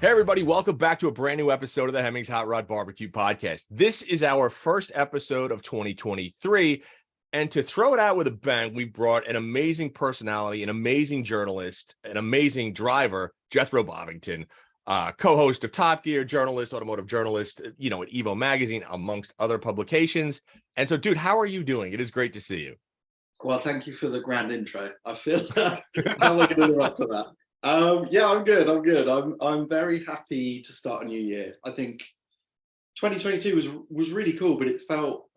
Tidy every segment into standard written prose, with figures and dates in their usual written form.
Hey, everybody, welcome back to a brand new episode of the Hemmings Hot Rod BBQ podcast. This is our first episode of 2023. And to throw it out with a bang, we brought an amazing personality, an amazing journalist, an amazing driver, Jethro Bovingdon, co-host of Top Gear, journalist, automotive journalist, at Evo Magazine, amongst other publications. And so, dude, how are you doing? It is great to see you. Well, thank you for the grand intro. I feel how am I going to interrupt for that? Yeah, I'm good. I'm very happy to start a new year. I think 2022 was really cool, but it felt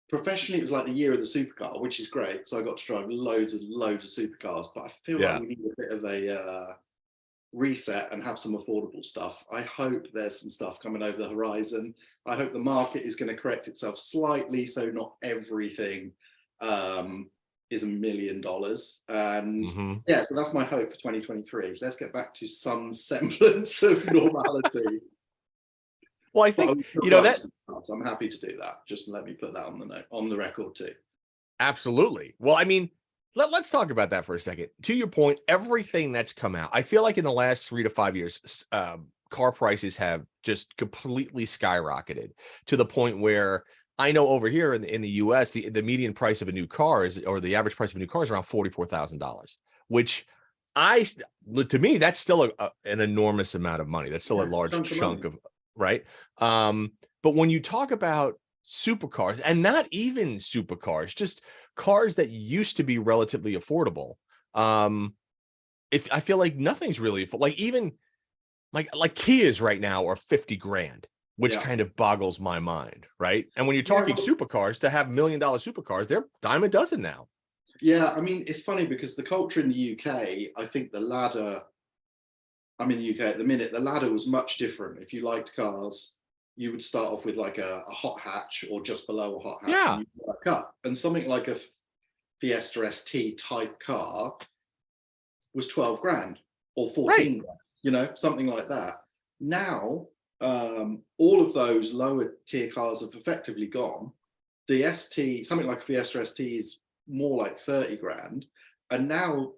professionally, it was like the year of the supercar, which is great. So I got to drive loads of supercars, but I feel like we need a bit of a reset and have some affordable stuff. I hope there's some stuff coming over the horizon. I hope the market is going to correct itself slightly, so not everything is $1 million. And yeah, so that's my hope for 2023. Let's get back to some semblance of normality. Well, I think that I'm happy to do that. Just let me put that on the record too. Absolutely. Well, I mean, let's talk about that for a second. To your point, everything that's come out, I feel like in the last 3 to 5 years, car prices have just completely skyrocketed to the point where I know over here in the US, the median price of a new car or the average price of a new car is around $44,000, which to me, that's still an enormous amount of money. That's still a large chunk of, right? But when you talk about supercars, and not even supercars, just cars that used to be relatively affordable, if I feel like nothing's really like even like Kias right now are 50 grand, which kind of boggles my mind, right? And when you're talking supercars, to have $1 million supercars, they're dime a dozen now. Yeah, I mean, it's funny because the culture in the UK, I think the ladder, I'm in the UK at the minute, the ladder was much different. If you liked cars, you would start off with like a hot hatch or just below a hot hatch, and you work up. And something like a Fiesta ST type car was 12 grand or 14 grand, something like that. Now, all of those lower tier cars have effectively gone. The ST, something like a Fiesta ST, is more like 30 grand. And now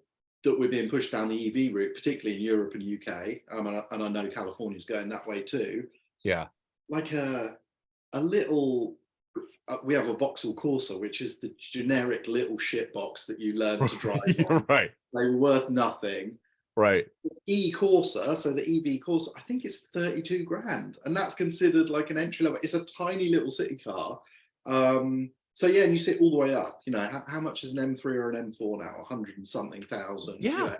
that we're being pushed down the EV route, particularly in Europe and UK, and I know California's going that way too. Yeah. Like a little, we have a Vauxhall Corsa, which is the generic little shit box that you learn to drive on. Right. They were worth nothing. Right. E-Corsa, so the EV Corsa, I think it's 32 grand. And that's considered like an entry level. It's a tiny little city car. So yeah, and you sit all the way up, how much is an M3 or an M4 now? 100 and something thousand. Yeah.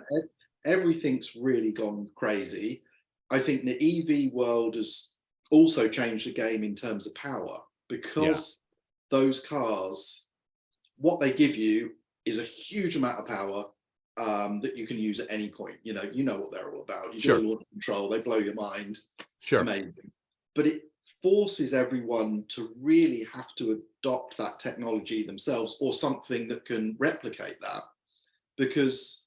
Everything's really gone crazy. I think the EV world has also changed the game in terms of power, because those cars, what they give you is a huge amount of power that you can use at any point. You know what they're all about. You do a lot of control, they blow your mind. Amazing. But it forces everyone to really have to adopt that technology themselves, or something that can replicate that. Because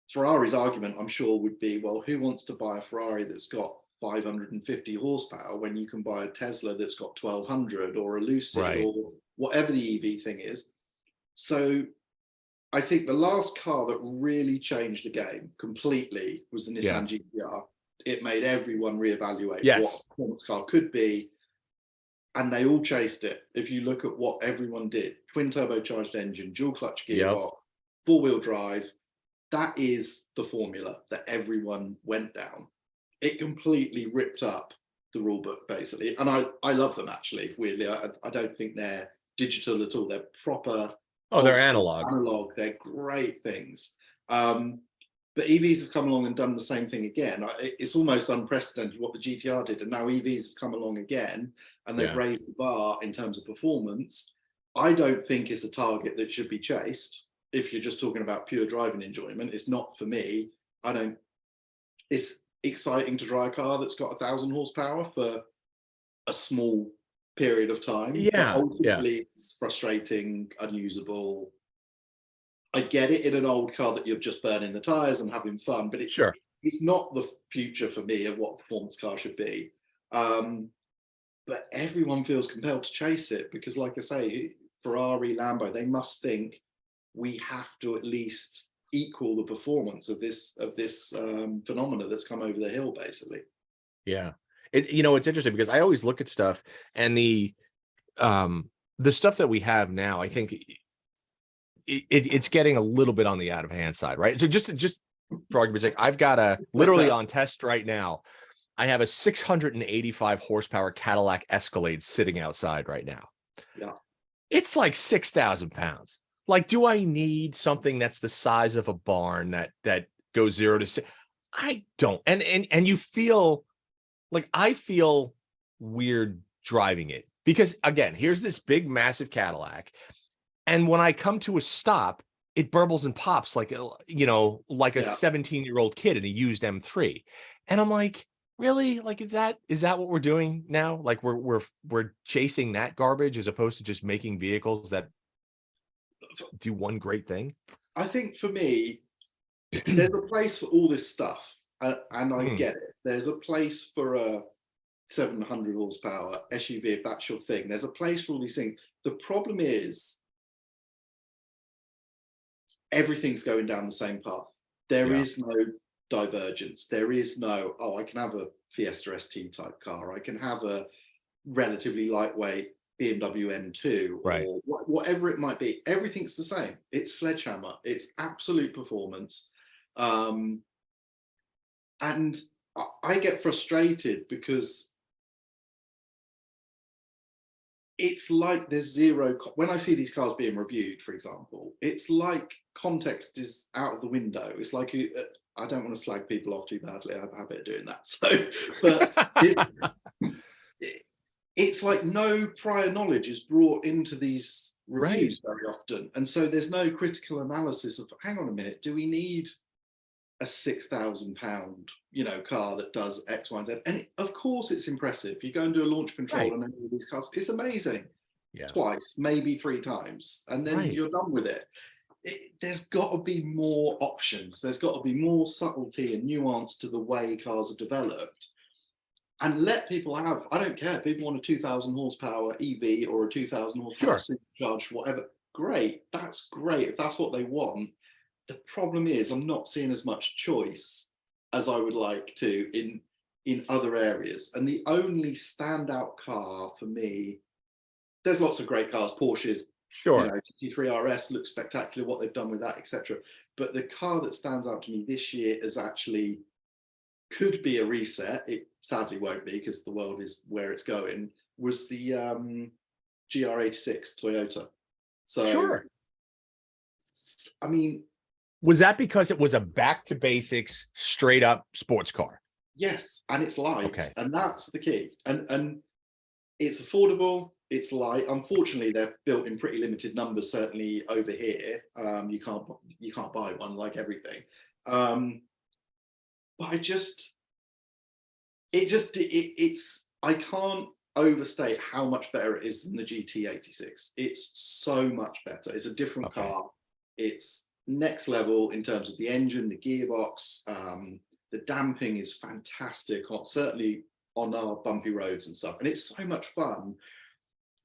Ferrari's argument, I'm sure, would be, well, who wants to buy a Ferrari that's got 550 horsepower when you can buy a Tesla that's got 1200, or a Lucid, or whatever the EV thing is? So I think the last car that really changed the game completely was the Nissan GTR. It made everyone reevaluate what a performance car could be, and they all chased it. If you look at what everyone did, twin turbocharged engine, dual clutch gearbox, four-wheel drive, that is the formula that everyone went down. It completely ripped up the rule book, basically. And I love them, actually, weirdly. I don't think they're digital at all. They're proper. Oh, they're analog. They're great things. But EVs have come along and done the same thing again. It's almost unprecedented what the GTR did. And now EVs have come along again, and they've raised the bar in terms of performance. I don't think it's a target that should be chased. If you're just talking about pure driving enjoyment, it's not for me. It's exciting to drive a car that's got 1,000 horsepower for a small period of time. But ultimately, it's frustrating, unusable. I get it in an old car that you're just burning the tires and having fun, but it's not the future for me of what a performance car should be. But everyone feels compelled to chase it because, like I say, Ferrari, Lambo, they must think we have to at least equal the performance of this phenomena that's come over the hill, basically. Yeah. It's interesting because I always look at stuff, and the stuff that we have now, I think it's getting a little bit on the out of hand side, right? So just for argument's sake, I've got literally on test right now, I have a 685 horsepower Cadillac Escalade sitting outside right now. Yeah. It's like 6,000 pounds. Like, do I need something that's the size of a barn that goes 0 to 6? I don't. And you feel like, I feel weird driving it because, again, here's this big, massive Cadillac. And when I come to a stop, it burbles and pops like a 17-year-old kid in a used M3. And I'm like, really? Like, is that what we're doing now? Like, we're chasing that garbage as opposed to just making vehicles that do one great thing? I think for me, there's a place for all this stuff, and I get it. There's a place for a 700 horsepower SUV if that's your thing. There's a place for all these things. The problem is everything's going down the same path. There is no divergence. There is no, I can have a Fiesta ST type car. I can have a relatively lightweight BMW M2 or whatever it might be. Everything's the same. It's sledgehammer. It's absolute performance. And I get frustrated because it's like there's zero, when I see these cars being reviewed, for example, it's like context is out of the window. It's like, I don't want to slag people off too badly. I have a habit of doing that. So, but it's like no prior knowledge is brought into these reviews very often. And so there's no critical analysis of, hang on a minute, do we need a 6,000 pound, car that does X, Y, and Z? And of course it's impressive. You go and do a launch control on any of these cars, it's amazing. Twice, maybe 3 times, and then you're done with it. There's got to be more options. There's got to be more subtlety and nuance to the way cars are developed. And let people have, I don't care, people want a 2,000 horsepower EV or a 2,000 horsepower supercharged, whatever. Great, that's great if that's what they want. The problem is I'm not seeing as much choice as I would like to in other areas. And the only standout car for me, there's lots of great cars, Porsches, GT3 RS looks spectacular, what they've done with that, etc. But the car that stands out to me this year is actually, could be a reset, it sadly won't be because the world is where it's going, was the GR86 Toyota. So, I mean, was that because it was a back to basics, straight up sports car? Yes, and it's light, and that's the key. And it's affordable, it's light. Unfortunately, they're built in pretty limited numbers, certainly over here. You can't buy one, like everything. But I can't overstate how much better it is than the GT86. It's so much better. It's a different car. It's next level in terms of the engine, the gearbox. The damping is fantastic, certainly on our bumpy roads and stuff. And it's so much fun.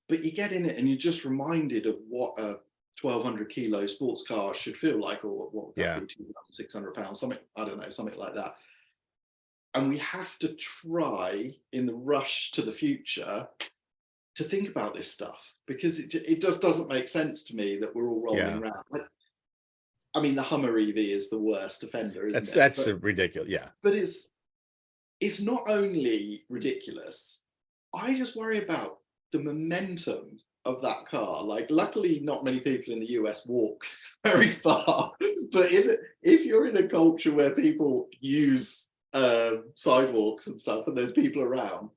But you get in it and you're just reminded of what a 1,200 kilo sports car should feel like, or what would that be, 2,600 pounds, something, I don't know, something like that. And we have to try, in the rush to the future, to think about this stuff, because it just doesn't make sense to me that we're all rolling around. Like, I mean, the Hummer EV is the worst offender, isn't it? That's ridiculous, But it's not only ridiculous, I just worry about the momentum of that car. Like, luckily, not many people in the US walk very far. But if you're in a culture where people use sidewalks and stuff, and there's people around,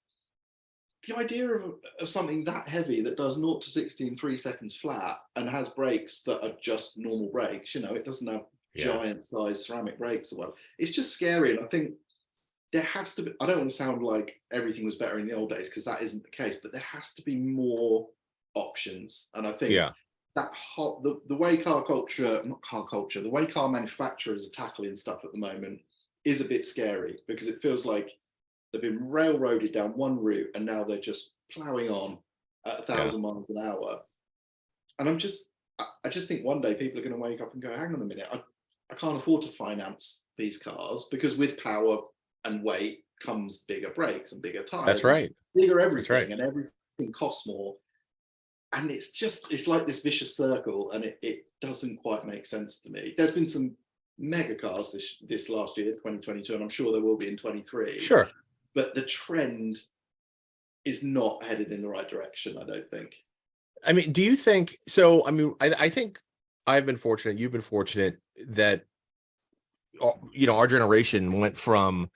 the idea of something that heavy that does 0 to 60 in 3 seconds flat and has brakes that are just normal brakes, it doesn't have giant sized ceramic brakes or whatever, it's just scary. And I think there has to be, I don't want to sound like everything was better in the old days, because that isn't the case, but there has to be more options. And I think that the way the way car manufacturers are tackling stuff at the moment is a bit scary, because it feels like they've been railroaded down one route and now they're just plowing on at 1,000 miles an hour. And I just think one day people are going to wake up and go, hang on a minute, I can't afford to finance these cars, because with power and weight comes bigger brakes and bigger That's tires and right. bigger That's right. everything, and everything costs more. And it's like this vicious circle, and it doesn't quite make sense to me. There's been some mega cars this last year, 2022, and I'm sure there will be in 23. Sure. But the trend is not headed in the right direction, I don't think. I mean, do you think so? I mean, I think I've been fortunate, you've been fortunate that our generation went from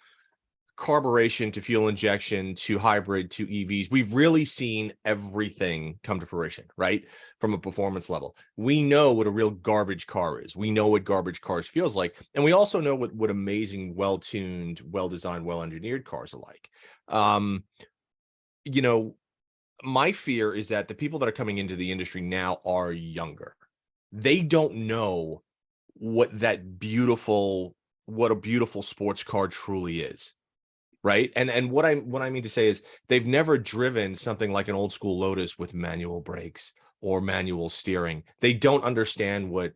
carburation to fuel injection to hybrid to EVs. We've really seen everything come to fruition, right? From a performance level. We know what a real garbage car is. We know what garbage cars feels like. And we also know what amazing, well-tuned, well-designed, well-engineered cars are like. My fear is that the people that are coming into the industry now are younger. They don't know what a beautiful sports car truly is. Right. And what I mean to say is they've never driven something like an old school Lotus with manual brakes or manual steering. They don't understand what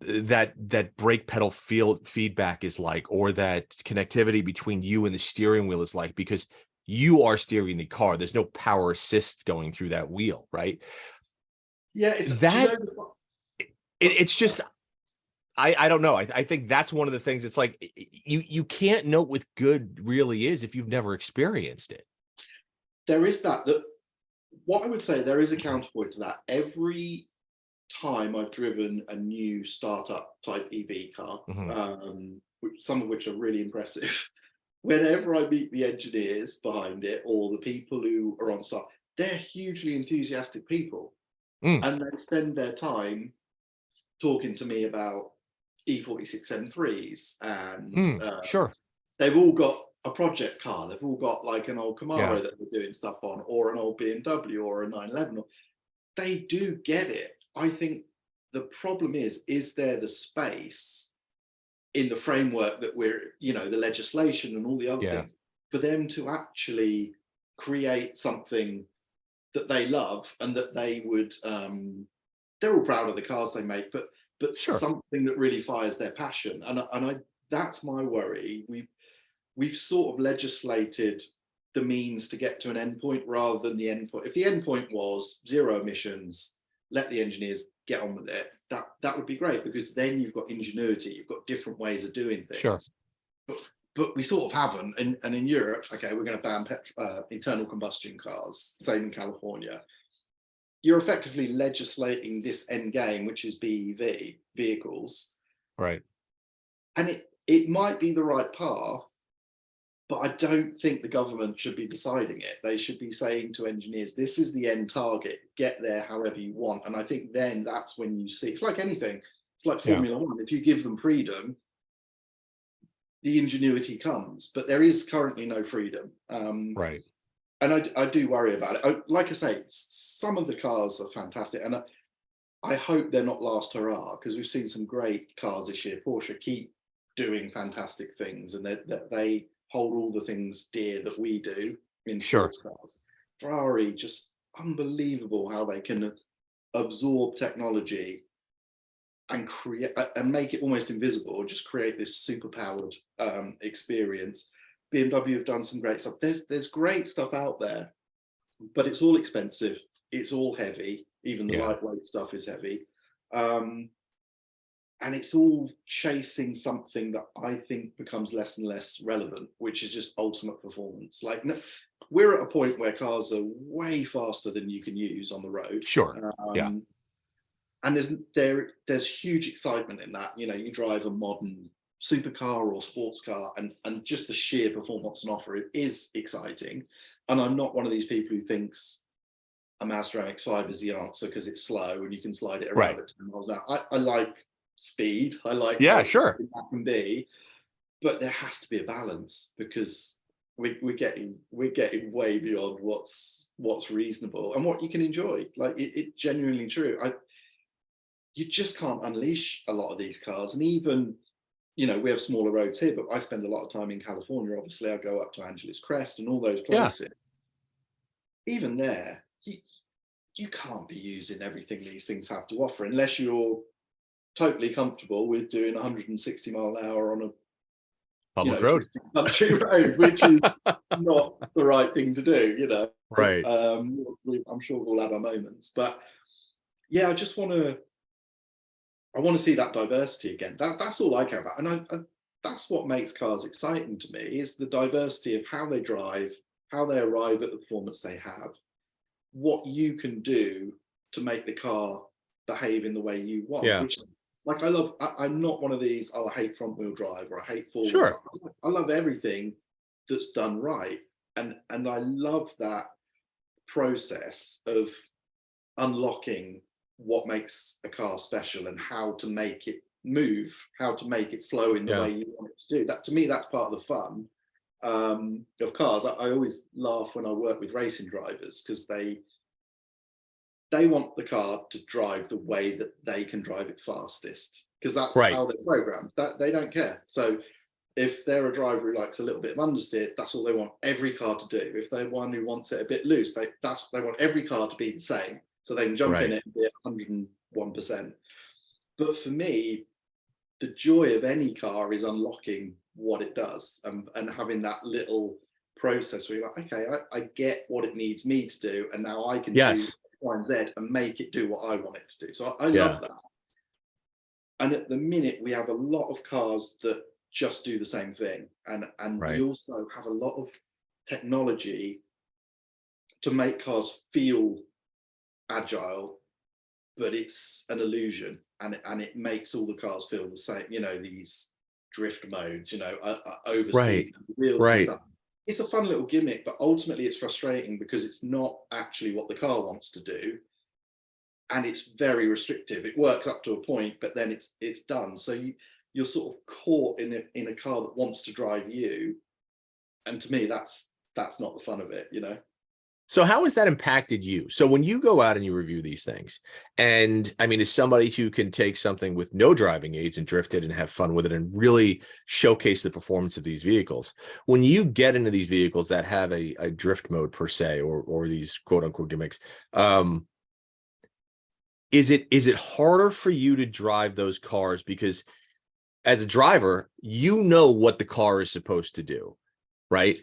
that brake pedal feedback is like, or that connectivity between you and the steering wheel is like, because you are steering the car. There's no power assist going through that wheel, right? Yeah, it's just I don't know. I think that's one of the things. It's like you can't know what good really is if you've never experienced it. There is that what I would say, there is a counterpoint to that. Every time I've driven a new startup type EV car, some of which are really impressive, whenever I meet the engineers behind it or the people who are on staff, they're hugely enthusiastic people. And they spend their time talking to me about E46 M3s, and sure, they've all got a project car. They've all got like an old Camaro yeah. that they're doing stuff on, or an old BMW or a 911. They do get it. I think the problem is there the space in the framework that we're, the legislation and all the other things, for them to actually create something that they love and that they would, they're all proud of the cars they make, but Sure. something that really fires their passion. And that's my worry. We've sort of legislated the means to get to an endpoint rather than the endpoint. If the endpoint was zero emissions, let the engineers get on with it. That would be great, because then you've got ingenuity, you've got different ways of doing things. Sure. But we sort of haven't. And in Europe, okay, we're going to ban internal combustion cars. Same in California. You're effectively legislating this end game, which is BEV vehicles. Right. And it might be the right path, but I don't think the government should be deciding it. They should be saying to engineers, this is the end target, get there however you want. And I think then that's when you see, it's like anything. It's like Formula One. If you give them freedom, the ingenuity comes, but there is currently no freedom. Right. And I do worry about it. Like I say, some of the cars are fantastic. And I hope they're not last hurrah, because we've seen some great cars this year. Porsche keep doing fantastic things, and they hold all the things dear that we do in sports cars. Ferrari, just unbelievable how they can absorb technology and create and make it almost invisible, or just create this super powered experience. BMW have done some great stuff. There's great stuff out there, but it's all expensive. It's all heavy. Even the lightweight stuff is heavy. And it's all chasing something that I think becomes less and less relevant, which is just ultimate performance. Like, we're at a point where cars are way faster than you can use on the road. Sure. And there's huge excitement in that. You drive a modern supercar or sports car, and just the sheer performance and offer, it is exciting. And I'm not one of these people who thinks a Mazda MX-5 is the answer because it's slow and you can slide it around at 10 miles an hour. I like speed. I like sure that can be, but there has to be a balance, because we're getting way beyond what's reasonable and what you can enjoy. Like, it genuinely true. You just can't unleash a lot of these cars. And even, we have smaller roads here, but I spend a lot of time in California. Obviously, I go up to Angeles Crest and all those places. Even there, you can't be using everything these things have to offer, unless you're totally comfortable with doing 160 mile an hour on a Public road. twisting country road, which is not the right thing to do. Right. I'm sure we'll have our moments, but yeah, I want to see that diversity again. That's all I care about, and that's what makes cars exciting to me, is the diversity of how they drive, how they arrive at the performance they have, what you can do to make the car behave in the way you want. Yeah. Which, like, I'm not one of these, I hate front wheel drive or I hate four wheel Sure. drive. I love everything that's done right, and I love that process of unlocking what makes a car special and how to make it move, how to make it flow in the way you want it to do. That, to me, that's part of the fun of cars. I always laugh when I work with racing drivers, because they want the car to drive the way that they can drive it fastest, because that's how they're programmed. That they don't care. So if they're a driver who likes a little bit of understeer, that's all they want every car to do. If they're one who wants it a bit loose, they want every car to be the same, so they can jump in it and be at 101%. But for me, the joy of any car is unlocking what it does, and having that little process where you're like, okay, I get what it needs me to do, and now I can do X, Y, and Z and make it do what I want it to do. So I love that. And at the minute, we have a lot of cars that just do the same thing, and we also have a lot of technology to make cars feel agile, but it's an illusion, and it makes all the cars feel the same. These drift modes, overspeed, wheels and stuff. It's a fun little gimmick, but ultimately it's frustrating because it's not actually what the car wants to do, and it's very restrictive. It works up to a point, but then it's done. So you're sort of caught in a car that wants to drive you, and to me, that's not the fun of it. So how has that impacted you? So when you go out and you review these things, and I mean, as somebody who can take something with no driving aids and drift it and have fun with it and really showcase the performance of these vehicles, when you get into these vehicles that have a drift mode per se, or these quote unquote gimmicks, is it harder for you to drive those cars? Because as a driver, you know what the car is supposed to do, right?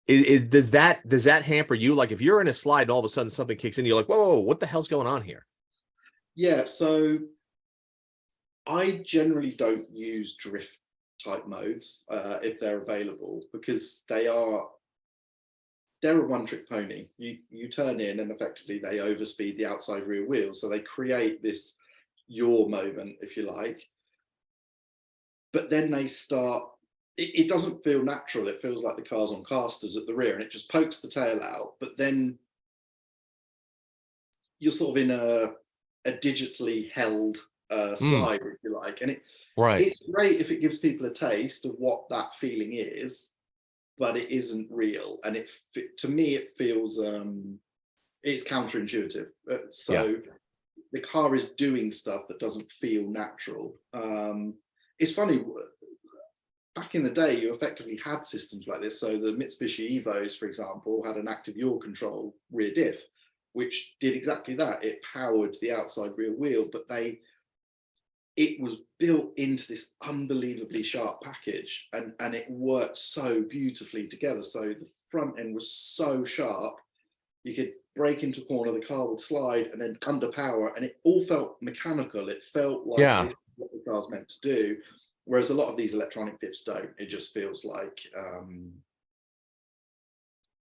Does that hamper you? Like if you're in a slide and all of a sudden something kicks in, you're like, whoa, what the hell's going on here? Yeah, so I generally don't use drift type modes if they're available, because they're a one-trick pony. You turn in and effectively they overspeed the outside rear wheel, so they create this yaw moment, if you like. But then they start, it doesn't feel natural. It feels like the car's on casters at the rear, and it just pokes the tail out. But then you're sort of in a digitally held slide, if you like. And it's great if it gives people a taste of what that feeling is, but it isn't real. And to me, it feels it's counterintuitive. So the car is doing stuff that doesn't feel natural. It's funny, back in the day, you effectively had systems like this. So the Mitsubishi Evos, for example, had an active yaw control rear diff, which did exactly that. It powered the outside rear wheel, but it was built into this unbelievably sharp package, and it worked so beautifully together. So the front end was so sharp, you could brake into a corner, the car would slide, and then under power, and it all felt mechanical. It felt like this is what the car's meant to do. Whereas a lot of these electronic diffs don't. It just feels like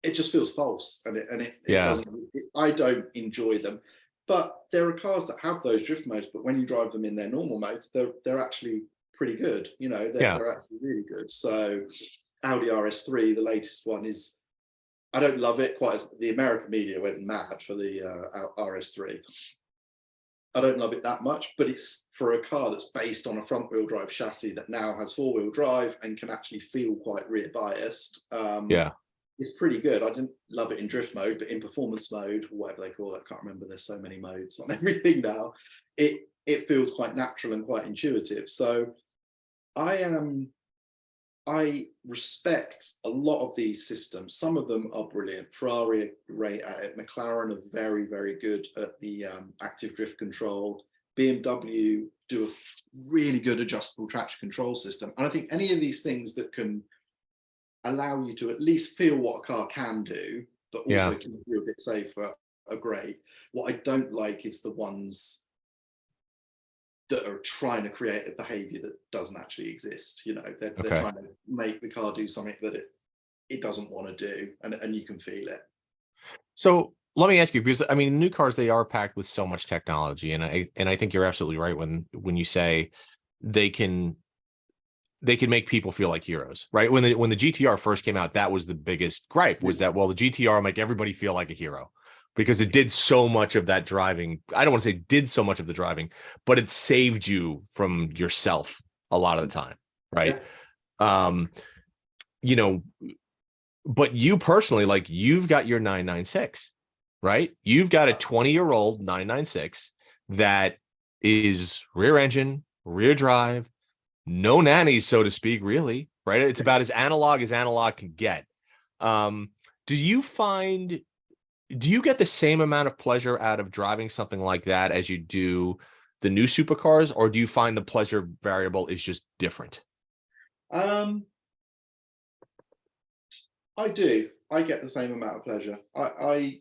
it just feels false, and it doesn't. I don't enjoy them. But there are cars that have those drift modes, but when you drive them in their normal modes, they're actually pretty good. They're actually really good. So Audi RS3, the latest one, is, I don't love it quite as the American media went mad for the RS3. I don't love it that much, but it's for a car that's based on a front wheel drive chassis that now has four wheel drive and can actually feel quite rear biased. It's pretty good. I didn't love it in drift mode, but in performance mode, whatever they call it, I can't remember. There's so many modes on everything now. It feels quite natural and quite intuitive. So I respect a lot of these systems. Some of them are brilliant. Ferrari are great at it. McLaren are very, very good at the active drift control. BMW do a really good adjustable traction control system. And I think any of these things that can allow you to at least feel what a car can do, but also keep you a bit safer, are great. What I don't like is the ones that are trying to create a behavior that doesn't actually exist. You know, they're trying to make the car do something that it doesn't want to do, and you can feel it. So let me ask you, because I mean, new cars, they are packed with so much technology, and I think you're absolutely right when you say they can make people feel like heroes, right? When the GTR first came out, that was the biggest gripe, was that, well, the GTR make everybody feel like a hero because it did so much of that driving. I don't want to say did so much of the driving, but it saved you from yourself a lot of the time, right? Yeah. You know, but you personally, like, you've got your 996, right? You've got a 20-year-old 996 that is rear engine, rear drive, no nannies, so to speak, really, right? It's about as analog can get. Do you get the same amount of pleasure out of driving something like that as you do the new supercars, or do you find the pleasure variable is just different? I do. I get the same amount of pleasure. My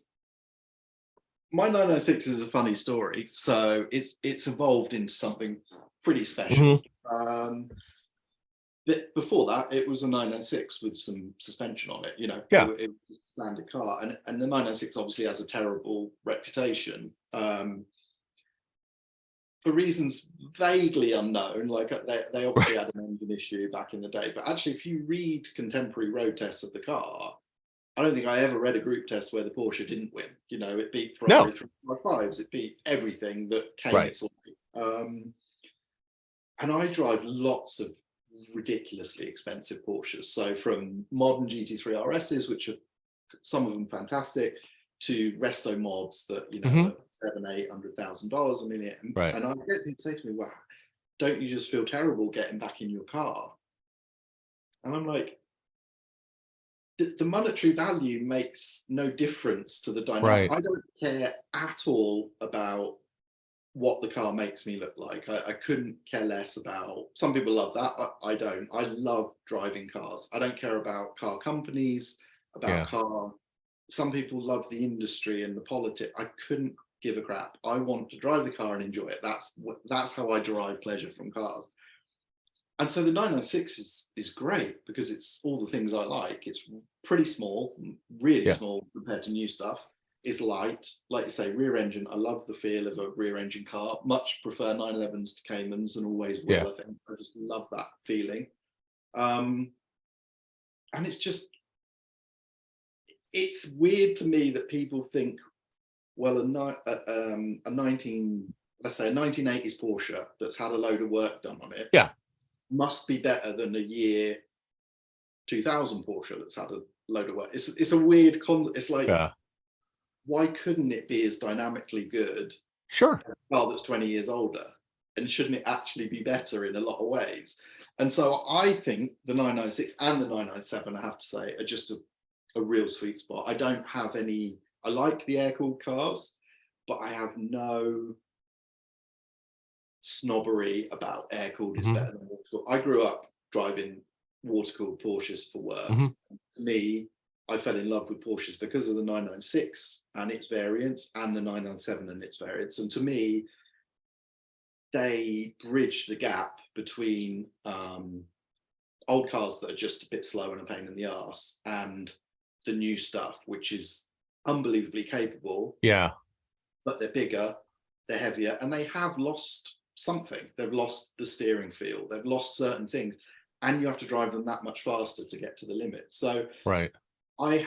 996 is a funny story, so it's evolved into something pretty special. But before that, it was a 996 with some suspension on it. You know, it was a standard car, and the 996 obviously has a terrible reputation for reasons vaguely unknown. Like they obviously had an engine issue back in the day, but actually, if you read contemporary road tests of the car, I don't think I ever read a group test where the Porsche didn't win. You know, it beat Ferrari 355s, it beat everything that came its way. And I drive lots of ridiculously expensive Porsches. So from modern GT3 RSs, which are some of them fantastic, to resto mods that, you know, are $700,000-800,000 a minute. And I get people say to me, "Wow, don't you just feel terrible getting back in your car?" And I'm like, the monetary value makes no difference to the dynamic. I don't care at all about what the car makes me look like. I couldn't care less about. Some people love that. I don't. I love driving cars. I don't care about car companies, about car. Some people love the industry and the politics. I couldn't give a crap. I want to drive the car and enjoy it. That's how I derive pleasure from cars. And so the 996 is great because it's all the things I like. It's pretty small, really small compared to new stuff. It's light, like you say, rear engine. I love the feel of a rear engine car. Much prefer 911s to Caymans, and always will. I think I just love that feeling. And it's weird to me that people think, well, a 1980s Porsche that's had a load of work done on it, must be better than a year 2000 Porsche that's had a load of work. It's a weird it's like, why couldn't it be as dynamically good as a car that's 20 years older? And shouldn't it actually be better in a lot of ways? And so I think the 996 and the 997, I have to say, are just a real sweet spot. I don't have any. I like the air-cooled cars, but I have no snobbery about air-cooled is better than water-cooled. I grew up driving water-cooled Porsches for work. To me, I fell in love with Porsches because of the 996 and its variants, and the 997 and its variants. And to me, they bridge the gap between old cars that are just a bit slow and a pain in the arse, and the new stuff, which is unbelievably capable. But they're bigger, they're heavier, and they have lost something. They've lost the steering feel. They've lost certain things, and you have to drive them that much faster to get to the limit. So I've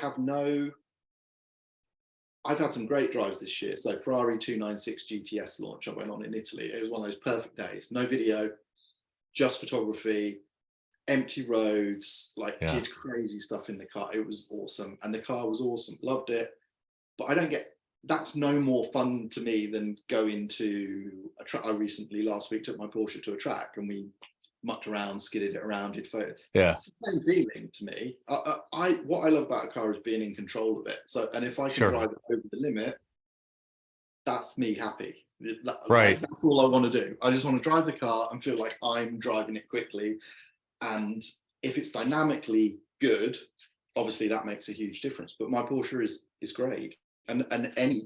had some great drives this year. So Ferrari 296 GTS launch, I went on in Italy. It was one of those perfect days. No video, just photography, empty roads, did crazy stuff in the car. It was awesome. And the car was awesome. Loved it. But that's no more fun to me than going to a track. I recently, last week, took my Porsche to a track and we mucked around, skidded it around, did photos. It's the same feeling to me. What I love about a car is being in control of it. So, and if I can drive it over the limit, that's me happy. Right. That's all I want to do. I just want to drive the car and feel like I'm driving it quickly. And if it's dynamically good, obviously that makes a huge difference. But my Porsche is great. And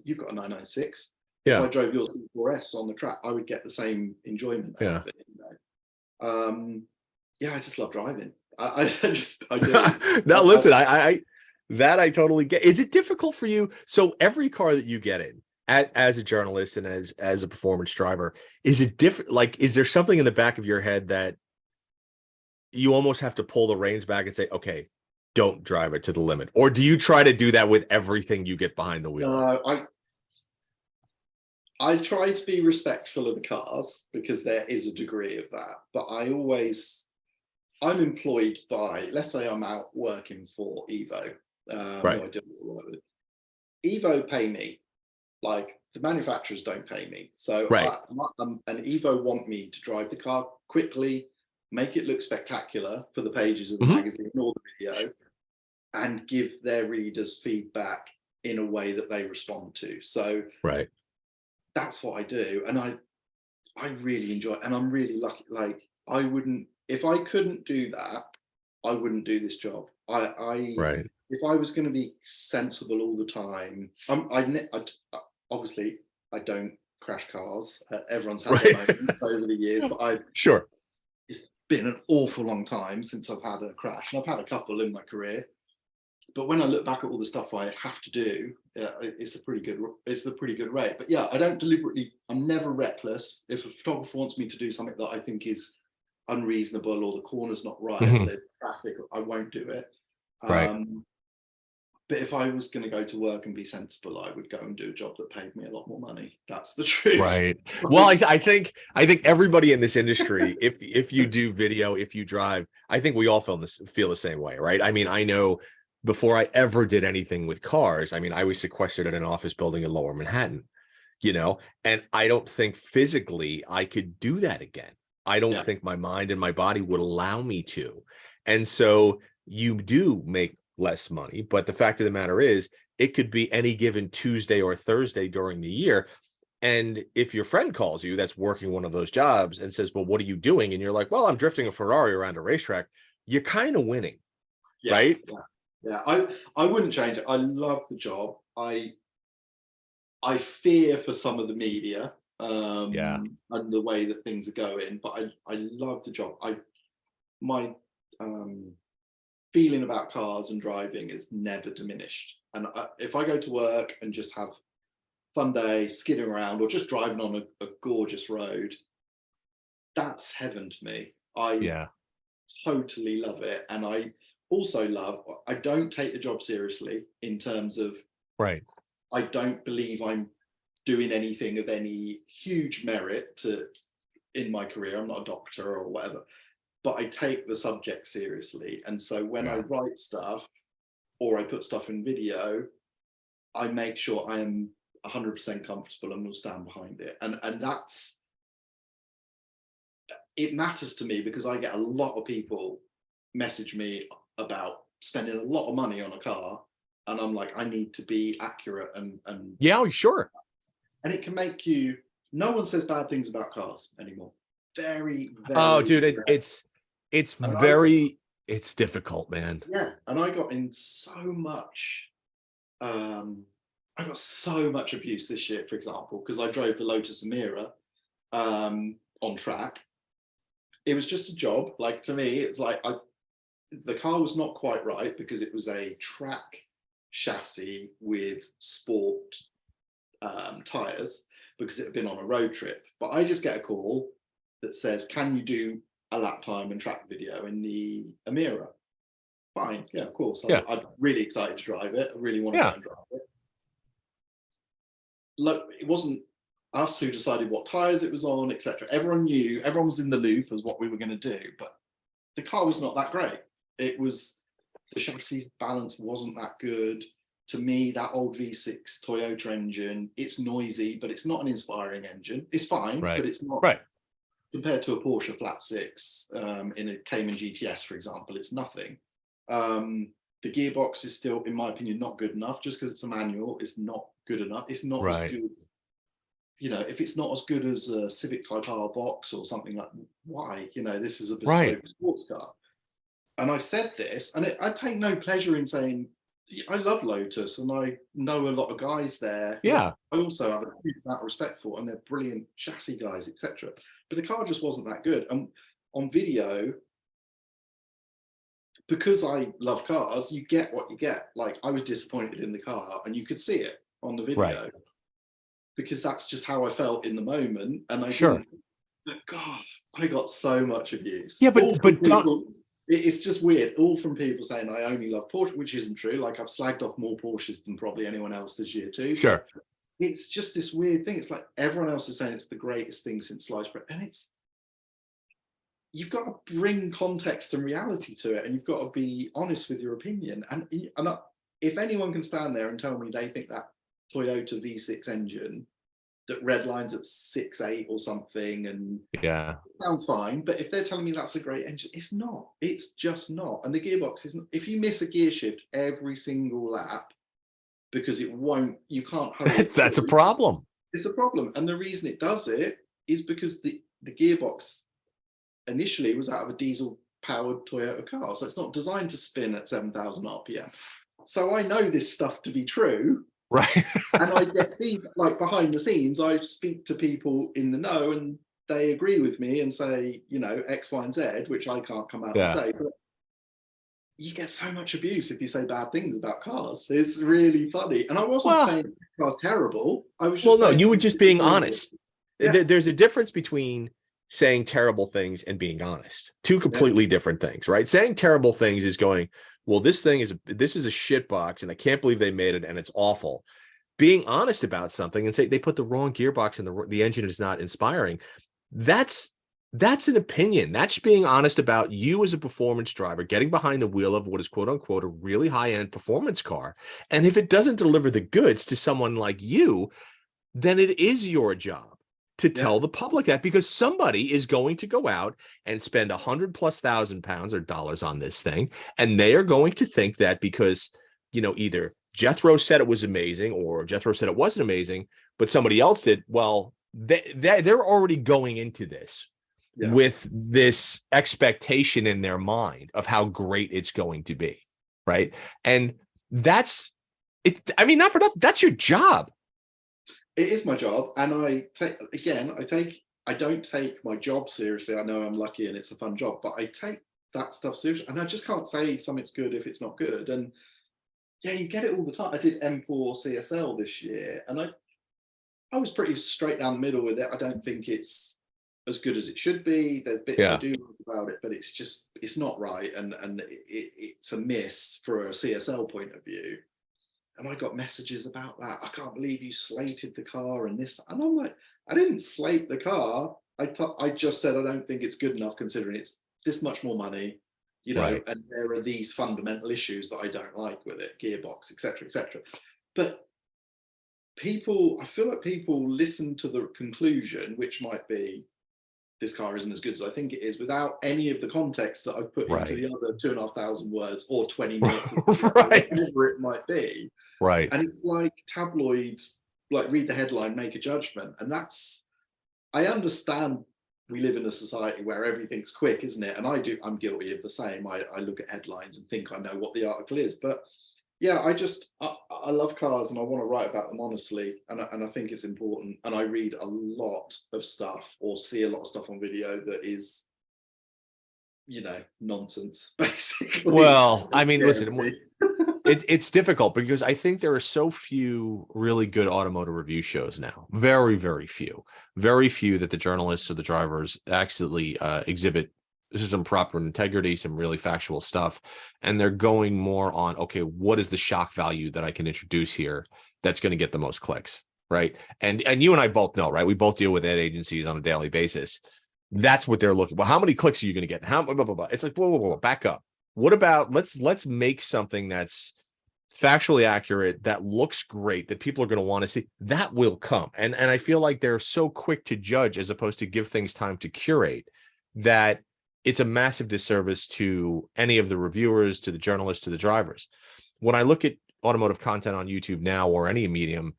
you've got a 996. If I drove your C4S on the track, I would get the same enjoyment out of it. I just love driving. I do. Now listen, I totally get. Is it difficult for you? So every car that you get in as a journalist and as a performance driver, is it different? Like, is there something in the back of your head that you almost have to pull the reins back and say, okay, don't drive it to the limit? Or do you try to do that with everything you get behind the wheel? I try to be respectful of the cars because there is a degree of that, but I'm employed by, let's say I'm out working for Evo. Right. I do work with. Evo pay me, like the manufacturers don't pay me. So right. And Evo want me to drive the car quickly, make it look spectacular for the pages of the magazine or the video, and give their readers feedback in a way that they respond to. So right. That's what I do. And I really enjoy it. And I'm really lucky. Like, if I couldn't do that, I wouldn't do this job. Right. If I was going to be sensible all the time, obviously I don't crash cars. Everyone's had their moments over the years, but it's been an awful long time since I've had a crash, and I've had a couple in my career. But when I look back at all the stuff I have to do, it's a pretty good rate. But yeah, I don't deliberately. I'm never reckless. If a photographer wants me to do something that I think is unreasonable or the corner's not right, or there's traffic, I won't do it. But if I was going to go to work and be sensible, I would go and do a job that paid me a lot more money. That's the truth. Right. Well, I think everybody in this industry, if you do video, if you drive, I think we all feel the same way, right? I mean, I know before I ever did anything with cars, I mean, I was sequestered in an office building in Lower Manhattan, and I don't think physically I could do that again. I don't think my mind and my body would allow me to. And so you do make less money, but the fact of the matter is it could be any given Tuesday or Thursday during the year. And if your friend calls you that's working one of those jobs and says, well, what are you doing? And you're like, well, I'm drifting a Ferrari around a racetrack. You're kind of winning, right? Yeah. I wouldn't change it. I love the job. I fear for some of the media and the way that things are going, but I love the job. My feeling about cars and driving is never diminished. And if I go to work and just have fun day skidding around or just driving on a gorgeous road, that's heaven to me. I totally love it. And I also I don't take the job seriously in terms of, I don't believe I'm doing anything of any huge merit in my career. I'm not a doctor or whatever, but I take the subject seriously. And so when I write stuff or I put stuff in video, I make sure I am 100% comfortable and will stand behind it. And it matters to me because I get a lot of people message me about spending a lot of money on a car. And I'm like, I need to be accurate and yeah, sure. And it can make you, no one says bad things about cars anymore. Very, very. Oh, dude, it's difficult, man. Yeah. And I got in so much, I got so much abuse this year, for example, because I drove the Lotus Emira on track. It was just a job. Like, to me, it's like, the car was not quite right because it was a track chassis with sport tires because it had been on a road trip. But I just get a call that says, can you do a lap time and track video in the Emira? Fine, yeah, of course. I'm really excited to drive it. I really want to go and drive it. Look, it wasn't us who decided what tires it was on, etc. Everyone was in the loop as what we were going to do, but the car was not that great. It was, the chassis balance wasn't that good. To me, that old V6 Toyota engine, it's noisy, but it's not an inspiring engine. It's fine, but it's not. Right. Compared to a Porsche flat six in a Cayman GTS, for example, it's nothing. The gearbox is still, in my opinion, not good enough. Just because it's a manual, it's not good enough. It's not as good. if it's not as good as a Civic Type R box or something, like, why? This is a Right. bespoke sports car. And I said this, and I take no pleasure in saying, I love Lotus, and I know a lot of guys there. Yeah. I also have a huge amount of respect for, and they're brilliant chassis guys, etc. But the car just wasn't that good. And on video, because I love cars, you get what you get. Like, I was disappointed in the car, and you could see it on the video. Right. Because that's just how I felt in the moment, and I Sure. didn't. But God, I got so much abuse. Yeah, All but from don't. people, it's just weird. All from people saying I only love Porsche, which isn't true. Like, I've slagged off more Porsches than probably anyone else this year too. Sure. But it's just this weird thing. It's like everyone else is saying it's the greatest thing since sliced bread, and you've got to bring context and reality to it, and you've got to be honest with your opinion. And if anyone can stand there and tell me they think that Toyota V6 engine that red lines at 6.8 or something, and Yeah, sounds fine, but if they're telling me that's a great engine, it's not. It's just not. And the gearbox isn't. If you miss a gear shift every single lap because you can't hurry it that's a through, problem. it's a problem. And the reason it does it is because the gearbox initially was out of a diesel powered Toyota car, so it's not designed to spin at 7,000 RPM. So I know this stuff to be true. Right. And I get feedback, like behind the scenes, I speak to people in the know, and they agree with me and say, X, Y, and Z, which I can't come out and say. But you get so much abuse if you say bad things about cars. It's really funny. And I wasn't saying the car's terrible. I was just saying, you were just being honest. Yeah. There's a difference between saying terrible things and being honest. Two completely different things, right? Saying terrible things is going, well, this is a shit box, and I can't believe they made it, and it's awful. Being honest about something and say they put the wrong gearbox and the engine is not inspiring, that's an opinion. That's being honest about you as a performance driver getting behind the wheel of what is quote unquote a really high-end performance car. And if it doesn't deliver the goods to someone like you, then it is your job to tell the public that, because somebody is going to go out and spend £100,000+ or dollars on this thing, and they are going to think that because either Jethro said it was amazing or Jethro said it wasn't amazing, but somebody else did. Well, they're already going into this with this expectation in their mind of how great it's going to be, right? And that's it. I mean, not for nothing, that's your job. It is my job, and I don't take my job seriously. I know I'm lucky and it's a fun job, but I take that stuff seriously, and I just can't say something's good if it's not good. And you get it all the time. I did M4 CSL this year, and I was pretty straight down the middle with it. I don't think it's as good as it should be. There's bits I do like about it, but it's not right, and it's a miss for a CSL point of view. And I got messages about that. I can't believe you slated the car and this. And I'm like, I didn't slate the car. I just said I don't think it's good enough considering it's this much more money, and there are these fundamental issues that I don't like with it, gearbox, etc., etc. But I feel like people listen to the conclusion, which might be, this car isn't as good as I think it is, without any of the context that I've put into the other 2,500 words or 20 minutes, whatever it might be. Right. And it's like tabloids, like read the headline, make a judgment. And I understand we live in a society where everything's quick, isn't it? And I'm guilty of the same. I look at headlines and think I know what the article is. But I love cars and I want to write about them honestly. And I think it's important. And I read a lot of stuff or see a lot of stuff on video that is, nonsense, basically. Well, I mean, listen, it's difficult because I think there are so few really good automotive review shows now. Very, very few. Very few that the journalists or the drivers actually exhibit some proper integrity, some really factual stuff. And they're going more on, okay, what is the shock value that I can introduce here that's going to get the most clicks, right? And you and I both know, right? We both deal with ad agencies on a daily basis. That's what they're looking. Well, how many clicks are you going to get? How blah, blah, blah. It's like, whoa, back up. What about let's make something that's factually accurate, that looks great, that people are going to want to see. That will come. And I feel like they're so quick to judge as opposed to give things time to curate, that it's a massive disservice to any of the reviewers, to the journalists, to the drivers. When I look at automotive content on YouTube now or any medium,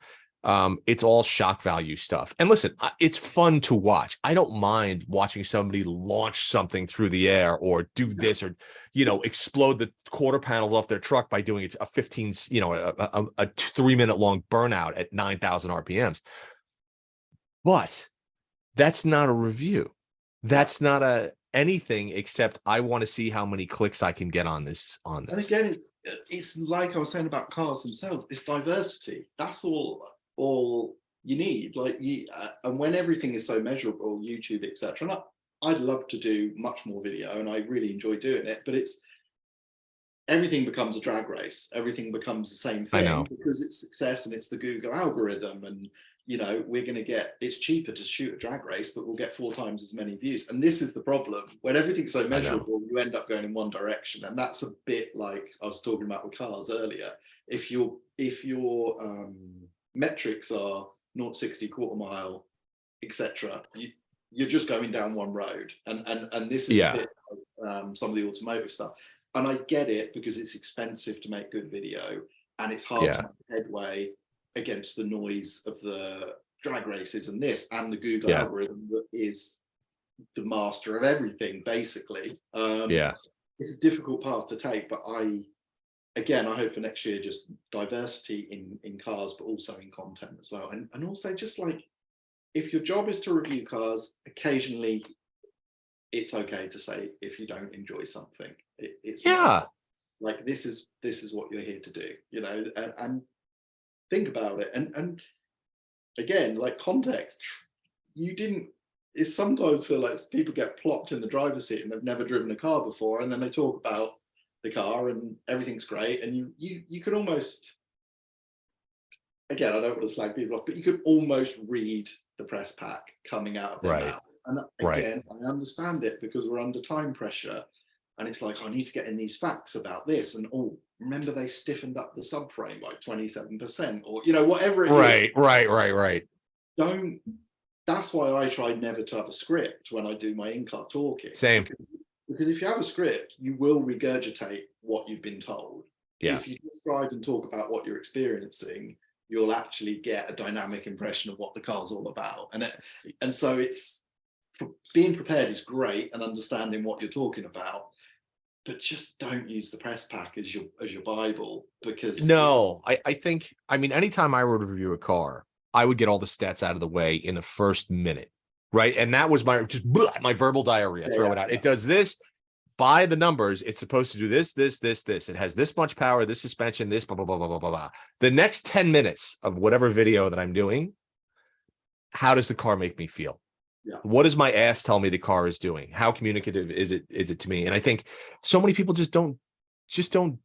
It's all shock value stuff. And listen, it's fun to watch. I don't mind watching somebody launch something through the air or do this, or, explode the quarter panels off their truck by doing a 15, a 3-minute long burnout at 9,000 RPMs. But that's not a review. That's not anything except I want to see how many clicks I can get on this. And again, it's like I was saying about cars themselves. It's diversity. That's all you need. Like and when everything is so measurable, YouTube, etc. And I'd love to do much more video, and I really enjoy doing it. But everything becomes a drag race. Everything becomes the same thing because it's success and it's the Google algorithm. And we're going to it's cheaper to shoot a drag race, but we'll get 4 times as many views. And this is the problem. When everything's so measurable, you end up going in one direction. And that's a bit like I was talking about with cars earlier. If your metrics are 0-60, quarter mile, etc., you're just going down one road. And this is a bit like some of the automotive stuff. And I get it, because it's expensive to make good video and it's hard to make headway against the noise of the drag races and this, and the Google algorithm that is the master of everything, basically. It's a difficult path to take, but I hope for next year, just diversity in cars, but also in content as well. And also, just like, if your job is to review cars, occasionally it's okay to say if you don't enjoy something. It's not, like, this is what you're here to do, and think about it. And again, like, context, it sometimes feel like people get plopped in the driver's seat and they've never driven a car before, and then they talk about the car and everything's great, and you could almost, again, I don't want to slag people off, but you could almost read the press pack coming out of their mouth. And again, I understand it, because we're under time pressure, and it's like, I need to get in these facts about this, and remember they stiffened up the subframe by 27%, or whatever it is. Right. That's why I try never to have a script when I do my in-car talking. Same. Because if you have a script, you will regurgitate what you've been told. If you just drive and talk about what you're experiencing, you'll actually get a dynamic impression of what the car's all about. And so it's, being prepared is great, and understanding what you're talking about, but just don't use the press pack as your Bible, because I think, anytime I were to review a car, I would get all the stats out of the way in the first minute, right? And that was my verbal diarrhea. Throw it out. It does this by the numbers. It's supposed to do this. It has this much power, this suspension, this blah blah blah blah blah blah blah. The next 10 minutes of whatever video that I'm doing, how does the car make me feel? What does my ass tell me the car is doing? How communicative is it to me? And I think so many people just don't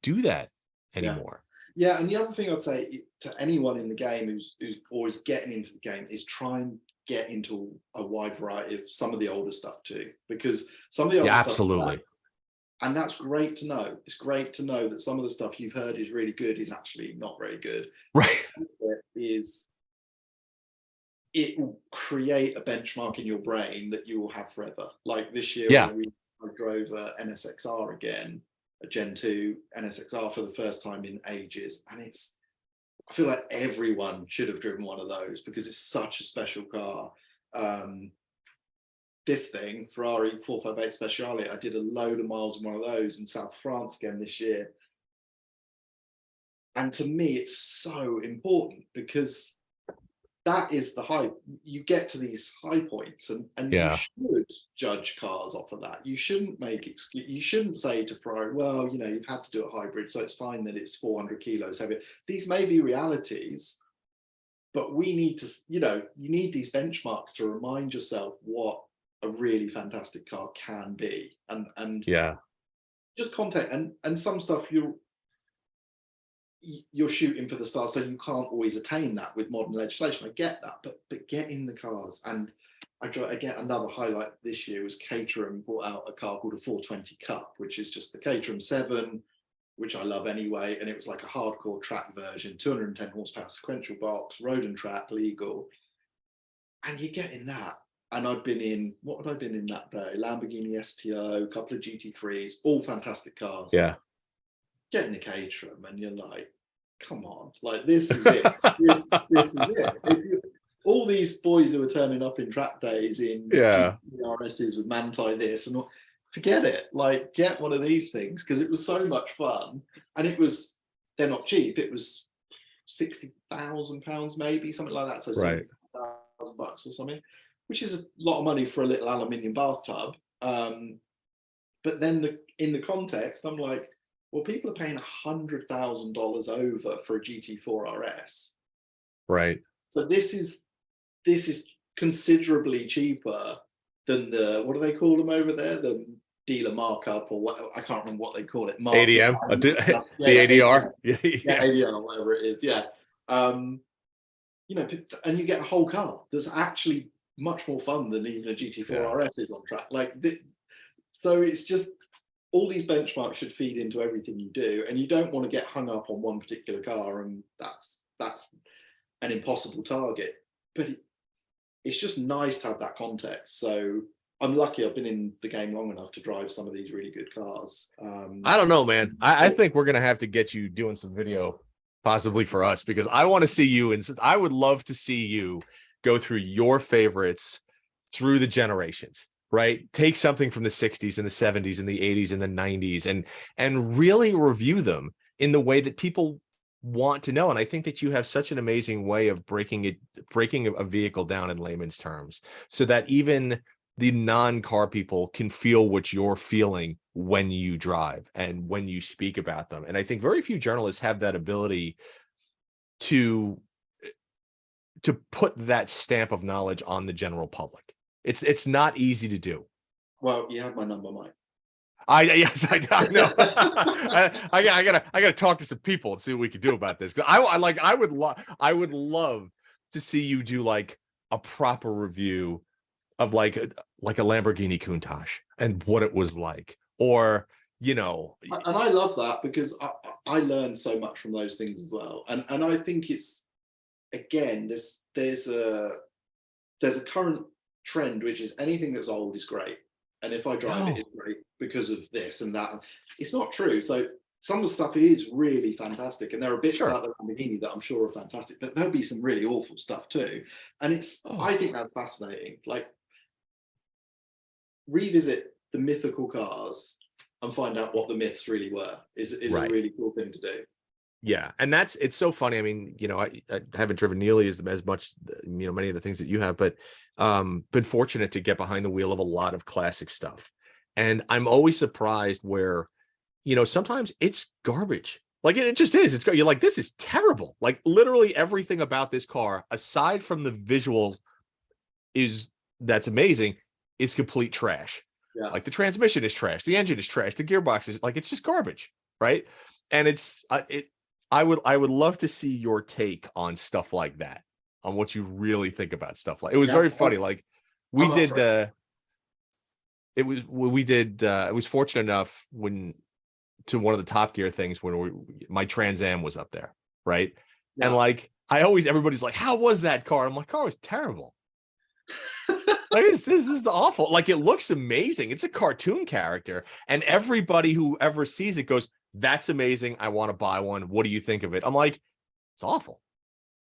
do that anymore. And the other thing I'd say to anyone in the game who's always getting into the game is try and get into a wide variety of some of the older stuff too, because some of the older stuff, absolutely. And that's great to know. It's great to know that some of the stuff you've heard is really good is actually not very good. Right. It will create a benchmark in your brain that you will have forever. Like this year, I drove a NSXR again, a Gen 2 NSXR for the first time in ages. And I feel like everyone should have driven one of those, because it's such a special car. This thing, Ferrari 458 Speciale, I did a load of miles on one of those in South France again this year. And to me, it's so important, because that is the high. You get to these high points, and you should judge cars off of that. You shouldn't you shouldn't say to Ferrari, well, you've had to do a hybrid, so it's fine that it's 400 kilos heavier. These may be realities, but we need to, you need these benchmarks to remind yourself what a really fantastic car can be, and just contact, and some stuff you're shooting for the stars, so you can't always attain that with modern legislation. I get that, but get in the cars. And again, another highlight this year was Caterham brought out a car called a 420 Cup, which is just the Caterham 7, which I love anyway, and it was like a hardcore track version, 210 horsepower sequential box, road and track, legal, and you get in that. And I've been in, what had I been in that day? Lamborghini STO, a couple of GT3s, all fantastic cars. Yeah. Get in the Caterham and you're like, come on, like this is it. This is it. All these boys who are turning up in track days in GTRSs with Manti this and all, forget it. Like, get one of these things, because it was so much fun, and they're not cheap. It was £60,000 maybe, something like that. So £70,000 or something, which is a lot of money for a little aluminium bathtub. But then in the context, I'm like, well, people are paying $100,000 over for a GT4 RS. Right. So this is considerably cheaper than the, what do they call them over there? The dealer markup, or what, I can't remember what they call it. ADM, the ADR. ADR, whatever it is. Yeah. You know, and you get a whole car that's actually much more fun than even a GT4 RS is on track. Like, so it's just, all these benchmarks should feed into everything you do, and you don't want to get hung up on one particular car, and that's an impossible target. But it's just nice to have that context. So I'm lucky I've been in the game long enough to drive some of these really good cars. I don't know, man. I think we're gonna have to get you doing some video, possibly for us, because I want to see you, and I would love to see you go through your favorites through the generations. Right? Take something from the 60s and the 70s and the 80s and the 90s and really review them in the way that people want to know. And I think that you have such an amazing way of breaking a vehicle down in layman's terms, so that even the non-car people can feel what you're feeling when you drive and when you speak about them. And I think very few journalists have that ability to put that stamp of knowledge on the general public. It's not easy to do. Well, you have my number, Mike. Yes, I know. I gotta talk to some people and see what we can do about this. Because I would love to see you do like a proper review of like a Lamborghini Countach and what it was like, or you know. And I love that, because I learned so much from those things as well. And I think it's, again, there's a current trend, which is anything that's old is great, and if I drive it, it's great because of this and that. It's not true. So some of the stuff is really fantastic, and there are bits about the Lamborghini that I'm sure are fantastic, but there'll be some really awful stuff too. And it's I think that's fascinating. Like, revisit the mythical cars and find out what the myths really were is a really cool thing to do. Yeah, and it's so funny. I mean, you know, I haven't driven nearly as much, you know, many of the things that you have, but been fortunate to get behind the wheel of a lot of classic stuff. And I'm always surprised where, you know, sometimes it's garbage. Like it just is. You're like, this is terrible. Like literally everything about this car, aside from the visual, that's amazing, is complete trash. Yeah. Like the transmission is trash, the engine is trash, the gearbox is like, it's just garbage, right? And I would love to see your take on stuff like that, on what you really think about stuff like. It was very funny. Like I was fortunate enough to one of the Top Gear things when my Trans Am was up there, right? Yeah. And like everybody's like, how was that car? I'm like, car was terrible. Like, this is awful. Like, it looks amazing. It's a cartoon character, and everybody who ever sees it goes, that's amazing. I want to buy one. What do you think of it? I'm like, it's awful.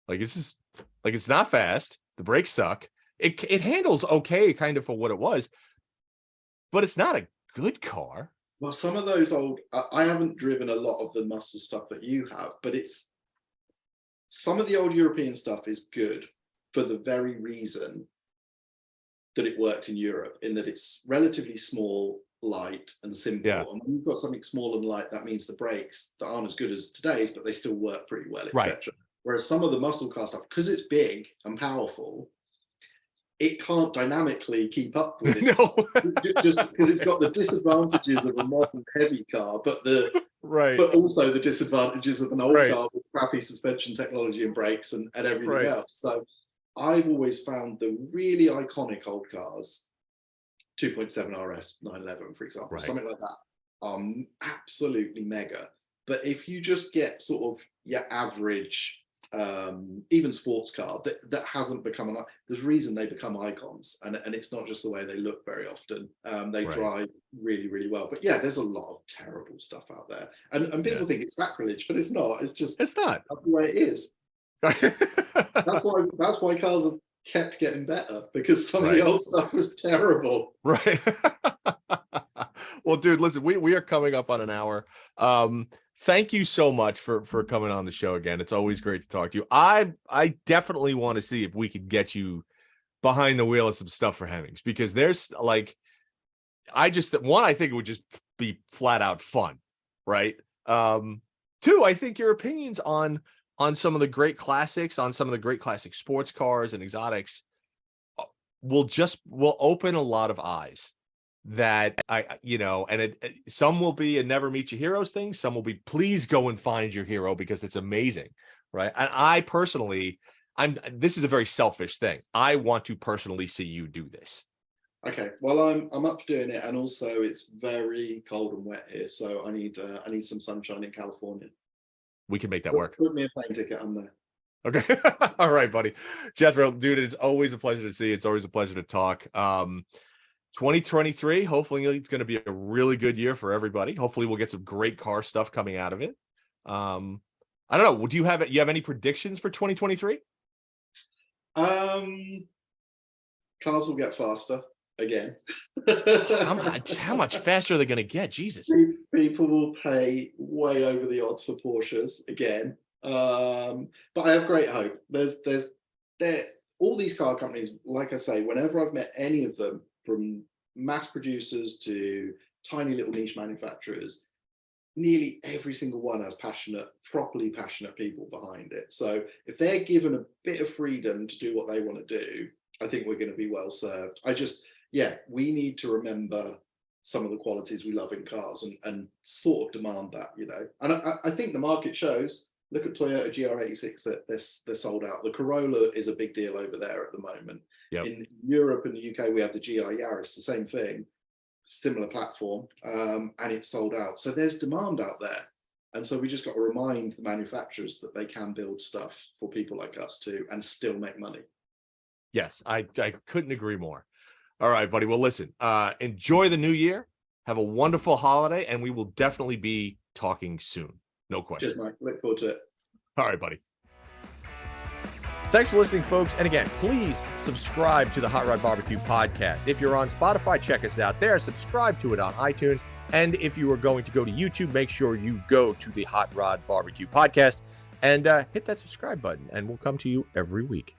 Like, it's just like, it's not fast. The brakes suck. It handles okay kind of for what it was, but it's not a good car. Well, some of those old, I haven't driven a lot of the muscle stuff that you have, but some of the old European stuff is good for the very reason that it worked in Europe, in that it's relatively small, light and simple. Yeah. And when you've got something small and light, that means the brakes that aren't as good as today's, but they still work pretty well, etc. Right. Whereas some of the muscle car stuff, because it's big and powerful, it can't dynamically keep up with it. No. Just because it's got the disadvantages of a modern heavy car, but but also the disadvantages of an old car with crappy suspension technology and brakes and everything else. So I've always found the really iconic old cars, 2.7 RS 911, for example, something like that, absolutely mega. But if you just get sort of your average even sports car that hasn't become there's a reason they become icons, and it's not just the way they look very often. They drive really, really well. But yeah, there's a lot of terrible stuff out there, and people think it's sacrilege, but it's not. It's not. That's the way it is. That's why cars have kept getting better, because some of the old stuff was terrible. Right. Well, dude, listen, we are coming up on an hour. Thank you so much for coming on the show again. It's always great to talk to you. I definitely want to see if we could get you behind the wheel of some stuff for Hemmings, because there's like, I think it would just be flat out fun, right? Two, I think your opinions on some of the great classics, on some of the great classic sports cars and exotics will open a lot of eyes. That some will be a never meet your heroes thing. Some will be, please go and find your hero because it's amazing, right? And I personally, this is a very selfish thing. I want to personally see you do this. Okay, well, I'm up for doing it, and also it's very cold and wet here, so I need some sunshine in California. We can make that work. Put me a plane ticket. I'm there. Okay, all right, buddy. Jethro, dude, it's always a pleasure to see you. It's always a pleasure to talk. 2023, hopefully it's going to be a really good year for everybody. Hopefully we'll get some great car stuff coming out of it. I don't know. Do you have any predictions for 2023? Cars will get faster again. How much faster are they going to get? Jesus. People will pay way over the odds for Porsches again. But I have great hope. There's all these car companies, like I say, whenever I've met any of them, from mass producers to tiny little niche manufacturers, nearly every single one has properly passionate people behind it. So if they're given a bit of freedom to do what they want to do, I think we're going to be well served. We need to remember some of the qualities we love in cars and sort of demand that, And I think the market shows. Look at Toyota GR86 that they're sold out. The Corolla is a big deal over there at the moment. Yep. In Europe and the UK, we have the GR Yaris, the same thing, similar platform, and it's sold out. So there's demand out there. And so we just got to remind the manufacturers that they can build stuff for people like us too and still make money. Yes, I couldn't agree more. All right, buddy. Well, listen, enjoy the new year. Have a wonderful holiday, and we will definitely be talking soon. No question. Cheers, Mike. Look forward to it. All right, buddy. Thanks for listening, folks. And again, please subscribe to the Hot Rod BBQ podcast. If you're on Spotify, check us out there. Subscribe to it on iTunes. And if you are going to go to YouTube, make sure you go to the Hot Rod BBQ podcast and hit that subscribe button, and we'll come to you every week.